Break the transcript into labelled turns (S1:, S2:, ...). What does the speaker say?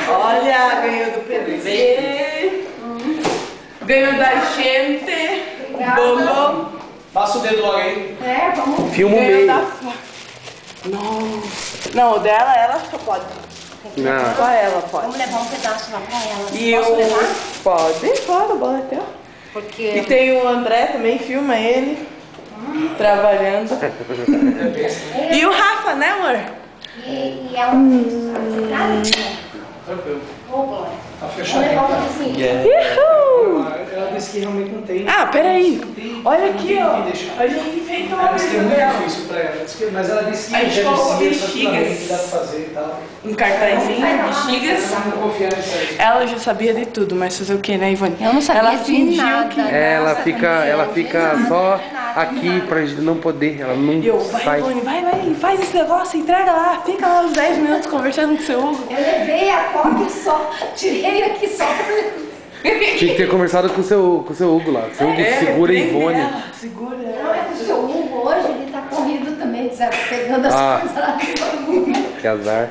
S1: Olha, ganhou do PV. Ganhou da gente. Bom.
S2: Passa o dedo logo aí.
S3: Vamos.
S4: Filma o meio.
S1: Não, o dela, ela só pode.
S4: Não.
S1: Só ela pode.
S3: Vamos levar um pedaço lá pra ela.
S1: E
S3: Posso
S1: o...
S3: levar?
S1: Pode, claro, bora até.
S3: Porque...
S1: E tem o André também, filma ele. Trabalhando. E o Rafa, né, amor?
S3: E é um...
S2: Tranquilo.
S3: Ô, Glória.
S2: Tá
S3: Vamos
S2: fechado.
S3: levar um pedacinho.
S2: Ela disse que realmente não tem.
S1: Ah, peraí. Olha
S2: Não
S1: aqui,
S2: tem
S1: ó.
S2: quem deixar.
S1: A gente fez uma
S2: Ela disse que é muito
S1: dela.
S2: difícil pra ela. Mas ela disse que
S1: A gente
S2: já
S1: colocou
S2: dizia
S1: bexigas.
S2: tranquilamente que dá pra fazer e tal.
S1: Um cartazinho, bexigas.
S2: Ela não confia nisso aí.
S1: Ela já sabia de tudo, mas fazer o que, né, Ivone?
S3: Eu não sabia
S1: Ela
S3: de
S1: fingiu
S3: nada.
S1: que...
S4: Ela fica só aqui pra gente não poder. Ela não
S1: E eu, vai,
S4: sai.
S1: Ivone, vai, faz esse negócio, entrega lá, fica lá uns 10 minutos conversando com o seu Hugo.
S3: Eu levei a coca e só tirei aqui só pra...
S4: Tinha que ter conversado com o seu Hugo lá. O seu Hugo segura a
S1: prende
S4: Ivone.
S1: ela, segura ela.
S3: Não, é que o seu Hugo hoje, ele tá corrido também, sabe? Pegando as coisas lá do seu Hugo.
S4: Que azar.